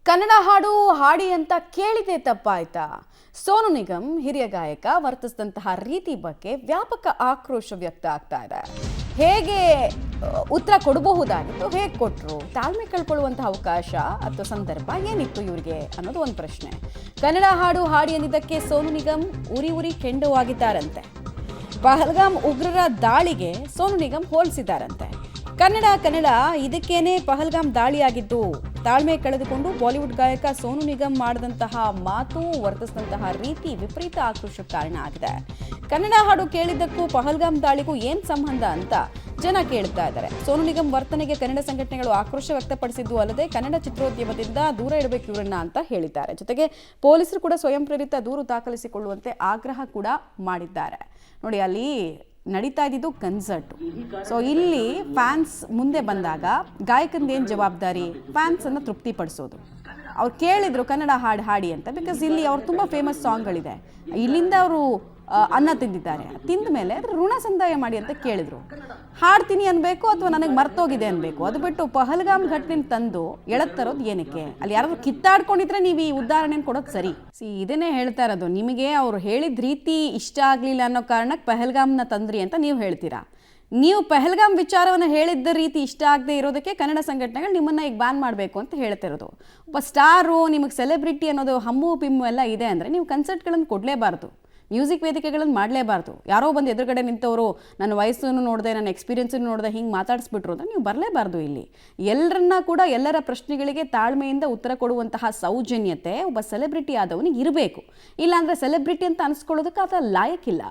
ಕನ್ನಡ ಹಾಡು ಹಾಡಿ ಅಂತ ಕೇಳಿದೆ ತಪ್ಪಾಯ್ತಾ? ಸೋನು ನಿಗಮ್ ಹಿರಿಯ ಗಾಯಕ ವರ್ತಿಸಿದಂತಹ ರೀತಿ ಬಗ್ಗೆ ವ್ಯಾಪಕ ಆಕ್ರೋಶ ವ್ಯಕ್ತ ಆಗ್ತಾ ಇದೆ. ಹೇಗೆ ಉತ್ತರ ಕೊಡಬಹುದಾಗಿತ್ತು, ಹೇಗೆ ಕೊಟ್ಟರು, ತಾಳ್ಮೆ ಕಳ್ಕೊಳ್ಳುವಂತಹ ಅವಕಾಶ ಅಥವಾ ಸಂದರ್ಭ ಏನಿತ್ತು ಇವರಿಗೆ ಅನ್ನೋದು ಒಂದು ಪ್ರಶ್ನೆ. ಕನ್ನಡ ಹಾಡು ಹಾಡಿ ಅಂದಿದ್ದಕ್ಕೆ ಸೋನು ನಿಗಮ್ ಉರಿ ಕೆಂಡವಾಗಿದ್ದಾರಂತೆ. ಪಹಲ್ಗಾಮ್ ಉಗ್ರರ ದಾಳಿಗೆ ಸೋನು ನಿಗಮ್ ಹೋಲಿಸಿದ್ದಾರಂತೆ. ಕನ್ನಡ ಇದಕ್ಕೇನೆ ಪಹಲ್ಗಾಮ್ ದಾಳಿಯಾಗಿದ್ದು, ತಾಳ್ಮೆ ಕಳೆದುಕೊಂಡು ಬಾಲಿವುಡ್ ಗಾಯಕ ಸೋನು ನಿಗಮ್ ಮಾಡಿದಂತಹ ಮಾತು, ವರ್ತಿಸಿದಂತಹ ರೀತಿ ವಿಪರೀತ ಆಕ್ರೋಶಕ್ಕೆ ಕಾರಣ ಆಗಿದೆ. ಕನ್ನಡ ಹಾಡು ಕೇಳಿದ್ದಕ್ಕೂ ಪಹಲ್ಗಾಮ್ ದಾಳಿಗೂ ಏನ್ ಸಂಬಂಧ ಅಂತ ಜನ ಕೇಳ್ತಾ ಇದ್ದಾರೆ. ಸೋನು ನಿಗಮ್ ವರ್ತನೆಗೆ ಕನ್ನಡ ಸಂಘಟನೆಗಳು ಆಕ್ರೋಶ ವ್ಯಕ್ತಪಡಿಸಿದ್ದು ಅಲ್ಲದೆ ಕನ್ನಡ ಚಿತ್ರೋದ್ಯಮದಿಂದ ದೂರ ಇಡಬೇಕು ಇವರನ್ನ ಅಂತ ಹೇಳಿದ್ದಾರೆ. ಜೊತೆಗೆ ಪೊಲೀಸರು ಕೂಡ ಸ್ವಯಂ ಪ್ರೇರಿತ ದೂರು ದಾಖಲಿಸಿಕೊಳ್ಳುವಂತೆ ಆಗ್ರಹ ಕೂಡ ಮಾಡಿದ್ದಾರೆ. ನೋಡಿ, ಅಲ್ಲಿ ನಡೀತಾ ಇದ್ದಿದ್ದು ಕನ್ಸರ್ಟ್. ಸೊ ಇಲ್ಲಿ ಫ್ಯಾನ್ಸ್ ಮುಂದೆ ಬಂದಾಗ ಗಾಯಕಂದೇನು ಜವಾಬ್ದಾರಿ? ಫ್ಯಾನ್ಸನ್ನು ತೃಪ್ತಿಪಡಿಸೋದು. ಅವ್ರು ಕೇಳಿದ್ರು ಕನ್ನಡ ಹಾಡು ಹಾಡಿ ಅಂತ, ಬಿಕಾಸ್ ಇಲ್ಲಿ ಅವ್ರು ತುಂಬ ಫೇಮಸ್ ಸಾಂಗ್ಗಳಿದೆ. ಇಲ್ಲಿಂದ ಅವರು ಅನ್ನ ತಿಂದಿದ್ದಾರೆ, ತಿಂದ ಮೇಲೆ ಅದ್ರ ಋಣ ಸಂದಾಯ ಮಾಡಿ ಅಂತ ಕೇಳಿದ್ರು. ಹಾಡ್ತೀನಿ ಅನ್ಬೇಕು ಅಥವಾ ನನಗೆ ಮರ್ತೋಗಿದೆ ಅನ್ಬೇಕು. ಅದು ಬಿಟ್ಟು ಪಹಲ್ಗಾಮ್ ಘಟನೆ ತಂದು ಎಳತ್ತರೋದು ಏನಕ್ಕೆ? ಅಲ್ಲಿ ಯಾರಾದ್ರೂ ಕಿತ್ತಾಡ್ಕೊಂಡಿದ್ರೆ ನೀವು ಈ ಉದಾಹರಣೆ ಕೊಡೋದು ಸರಿ. ಇದನ್ನೇ ಹೇಳ್ತಾ ಇರೋದು, ನಿಮಗೆ ಅವ್ರು ಹೇಳಿದ ರೀತಿ ಇಷ್ಟ ಆಗಲಿಲ್ಲ ಅನ್ನೋ ಕಾರಣಕ್ಕೆ ಪಹಲ್ಗಾಮ್ನ ತಂದ್ರಿ ಅಂತ ನೀವು ಹೇಳ್ತೀರಾ. ನೀವು ಪಹಲ್ಗಾಮ್ ವಿಚಾರವನ್ನು ಹೇಳಿದ್ದ ರೀತಿ ಇಷ್ಟ ಆಗದೆ ಇರೋದಕ್ಕೆ ಕನ್ನಡ ಸಂಘಟನೆಗಳು ನಿಮ್ಮನ್ನು ಈಗ ಬ್ಯಾನ್ ಮಾಡಬೇಕು ಅಂತ ಹೇಳ್ತಿರೋದು. ಒಬ್ಬ ಸ್ಟಾರು, ನಿಮಗೆ ಸೆಲೆಬ್ರಿಟಿ ಅನ್ನೋದು ಹಮ್ಮು ಪಿಮ್ಮು ಎಲ್ಲ ಇದೆ ಅಂದರೆ ನೀವು ಕನ್ಸರ್ಟ್ಗಳನ್ನು ಕೊಡಲೇಬಾರ್ದು, ಮ್ಯೂಸಿಕ್ ವೇದಿಕೆಗಳನ್ನು ಮಾಡಲೇಬಾರ್ದು. ಯಾರೋ ಬಂದು ಎದುರುಗಡೆ ನಿಂತವರು ನನ್ನ ವಯಸ್ಸನ್ನು ನೋಡಿದೆ, ನನ್ನ ಎಕ್ಸ್ಪೀರಿಯನ್ಸನ್ನು ನೋಡಿದೆ, ಹಿಂಗೆ ಮಾತಾಡಿಸ್ಬಿಟ್ರು ಅಂತ ನೀವು ಬರಲೇಬಾರ್ದು. ಇಲ್ಲಿ ಎಲ್ಲರನ್ನ ಕೂಡ ಎಲ್ಲರ ಪ್ರಶ್ನೆಗಳಿಗೆ ತಾಳ್ಮೆಯಿಂದ ಉತ್ತರ ಕೊಡುವಂತಹ ಸೌಜನ್ಯತೆ ಒಬ್ಬ ಸೆಲೆಬ್ರಿಟಿ ಆದವನಿಗೆ ಇರಬೇಕು. ಇಲ್ಲಾಂದರೆ ಸೆಲೆಬ್ರಿಟಿ ಅಂತ ಅನಿಸ್ಕೊಳ್ಳೋದಕ್ಕೆ ಆತ ಲಾಯಕ್ಕಿಲ್ಲ.